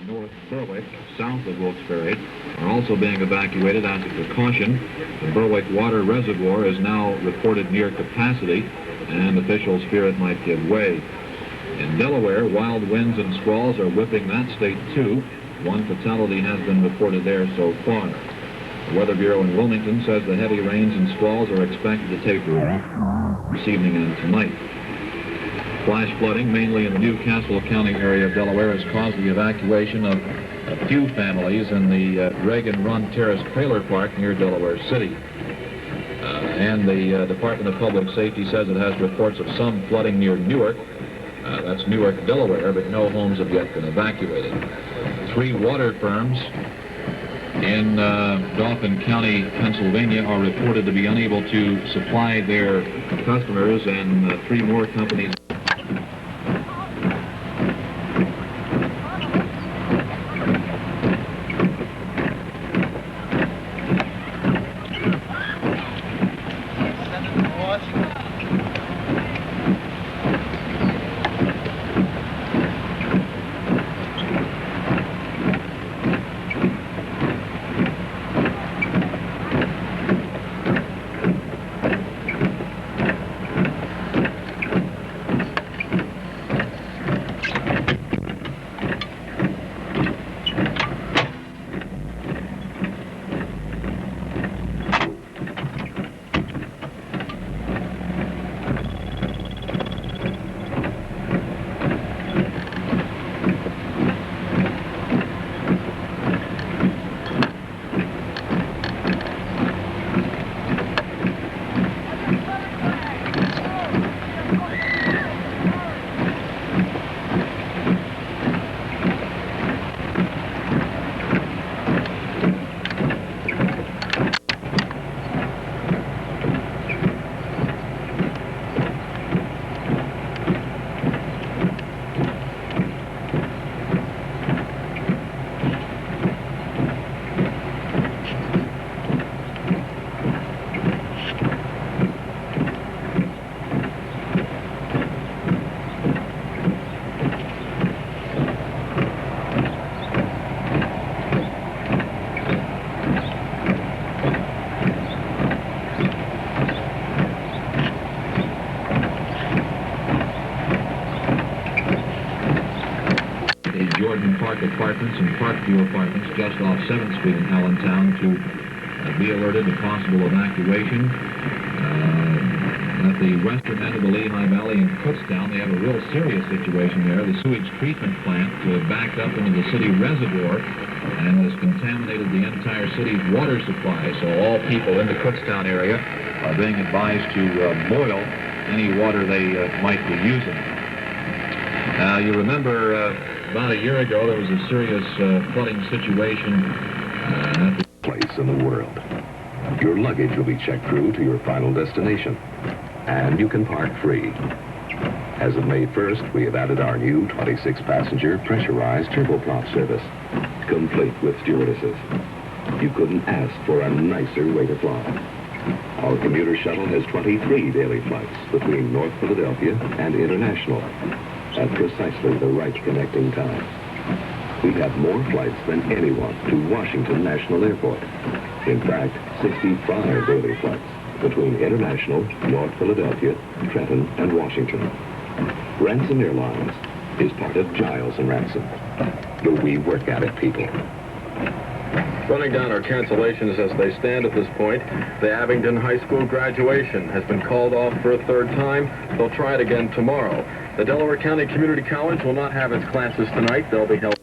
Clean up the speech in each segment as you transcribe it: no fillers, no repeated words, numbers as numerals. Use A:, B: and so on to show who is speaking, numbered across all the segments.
A: North Berwick, south of Wilkes-Barre, are also being evacuated as a precaution. The Berwick water reservoir is now reported near capacity, and officials fear it might give way. In Delaware, wild winds and squalls are whipping that state too. One fatality has been reported there so far. The Weather Bureau in Wilmington says the heavy rains and squalls are expected to taper off this evening and tonight. Flash flooding, mainly in the Newcastle County area of Delaware, has caused the evacuation of a few families in the Reagan Run Terrace Trailer Park near Delaware City. And the Department of Public Safety says it has reports of some flooding near Newark. That's Newark, Delaware, but no homes have yet been evacuated. 3 water firms in Dauphin County, Pennsylvania, are reported to be unable to supply their customers, and 3 more companies. Apartments and Parkview Apartments just off 7th Street in Allentown to be alerted to possible evacuation. At the western end of the Lehigh Valley in Kutztown, they have a real serious situation there. The sewage treatment plant backed up into the city reservoir and has contaminated the entire city's water supply. So all people in the Kutztown area are being advised to boil any water they might be using. Now, you remember about a year ago, there was a serious flooding situation at the
B: place in the world. Your luggage will be checked through to your final destination, and you can park free. As of May 1st, we have added our new 26-passenger pressurized turboprop service, complete with stewardesses. You couldn't ask for a nicer way to fly. Our commuter shuttle has 23 daily flights between North Philadelphia and International, at precisely the right connecting time. We have more flights than anyone to Washington National Airport. In fact, 65 daily flights between International, North Philadelphia, Trenton, and Washington. Ransom Airlines is part of Giles and Ransom. The We Work At It people.
C: Running down our cancellations as they stand at this point, the Abingdon High School graduation has been called off for a 3rd time. They'll try it again tomorrow. The Delaware County Community College will not have its classes tonight. They'll be held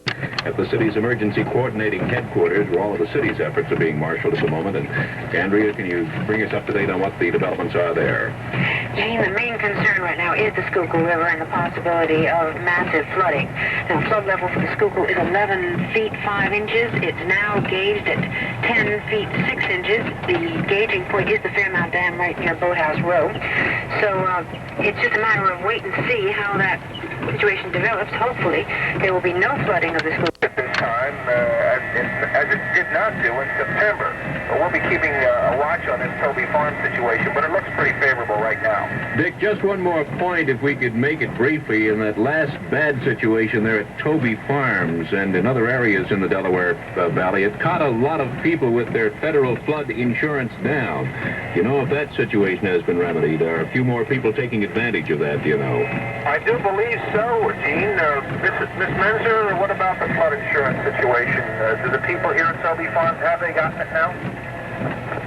C: at the city's emergency coordinating headquarters, where all of the city's efforts are being marshaled at the moment. And Andrea, can you bring us up to date on what the developments are there?
D: Gene, the main concern right now is the Schuylkill River and the possibility of massive flooding. The flood level for the Schuylkill is 11 feet 5 inches. It's now gauged at 10 feet 6 inches. The gauging point is the Fairmount Dam right near Boathouse Row. So it's just a matter of wait and see how that situation develops, hopefully there will be no flooding of the school.
E: At this time, as it did not do in September. We'll be keeping a watch on this Toby Farm situation, but it looks pretty favorable right now.
F: Dick, just one more point, if we could make it briefly. In that last bad situation there at Toby Farms and in other areas in the Delaware Valley, it caught a lot of people with their federal flood insurance down. You know if that situation has been remedied? Are a few more people taking advantage of that, do you know?
E: I do believe so, Gene. Miss Menzer, what about the flood insurance situation? Do the people here at Toby Farms, have they gotten it now?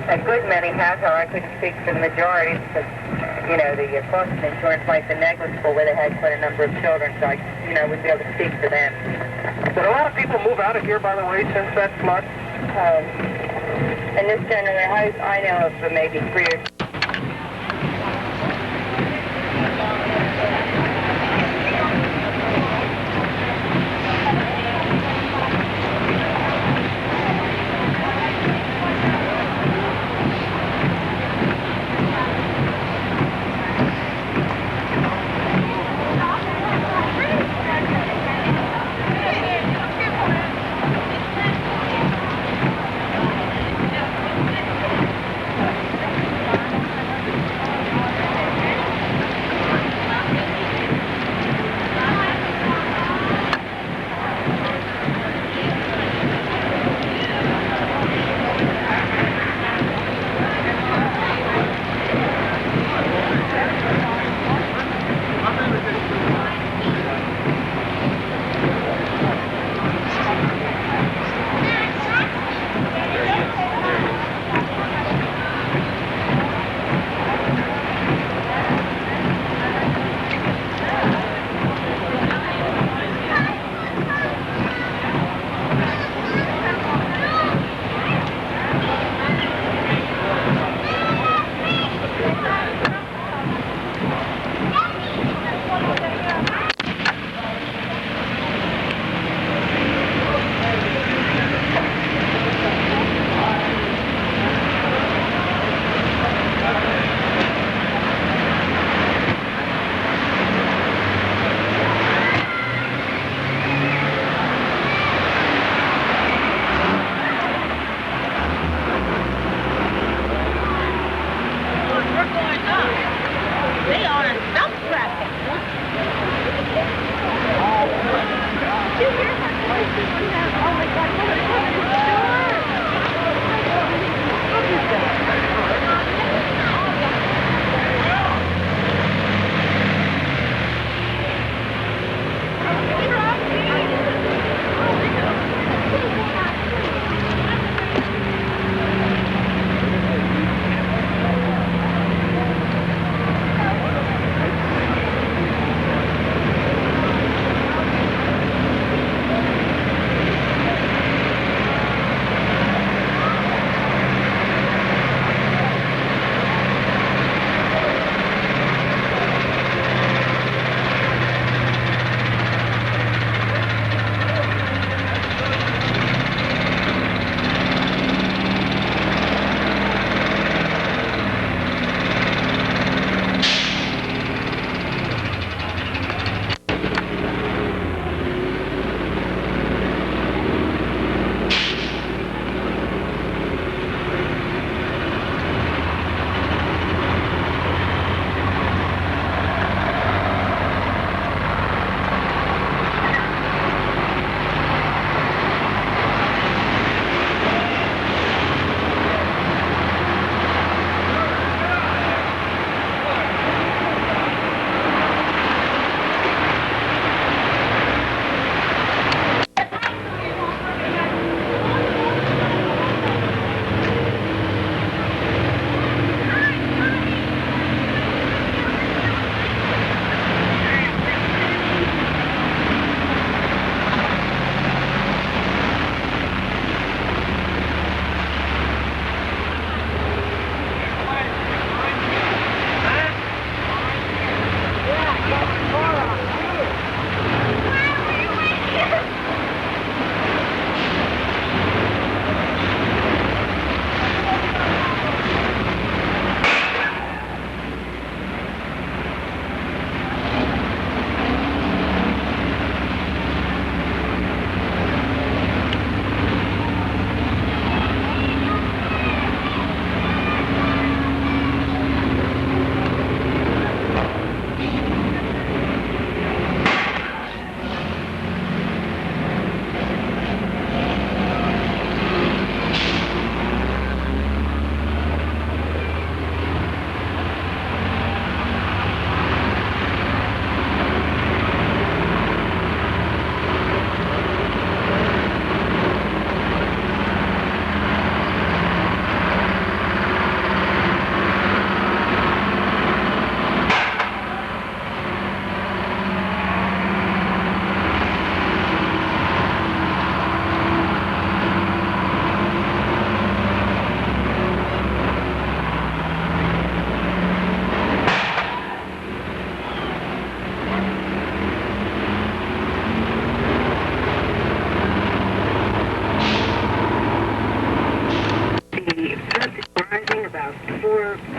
G: A good many have, however, I couldn't speak for the majority because, you know, the cost of insurance might be negligible where they had quite a number of children, so I, wouldn't be able to speak for them.
E: Did a lot of people move out of here, by the way, since that flood?
G: In this general house, I know of maybe 3 or 4.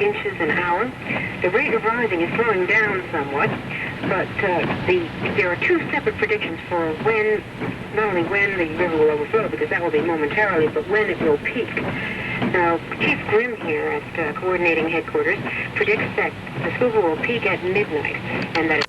D: inches an hour. The rate of rising is slowing down somewhat, but there are two separate predictions for when, not only when the river will overflow, because that will be momentarily, but when it will peak. Now, Chief Grimm here at Coordinating Headquarters predicts that the Schuylkill will peak at midnight, and that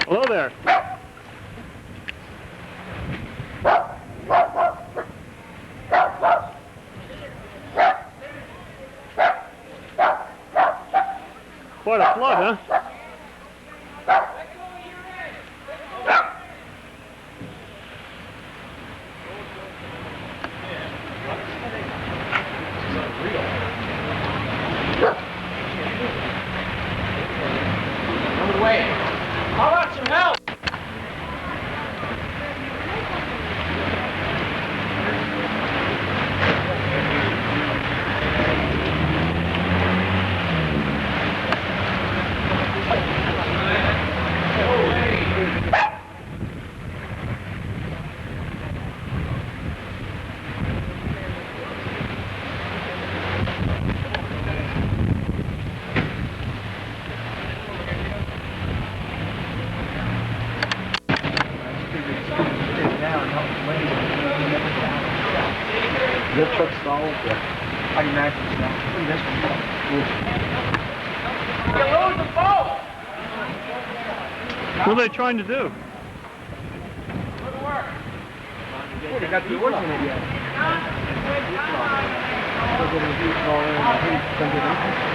H: Hello there. Quite a flood, huh?
I: How about some help?
H: Your truck stalled? Yeah. I can imagine that. This one.
I: You lose the boat!
H: What are they trying to do?
I: Good work.
H: Well, they got the wood in it yet.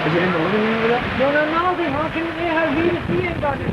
H: Is it in the living room over there?
I: No, they have heated tea and got it.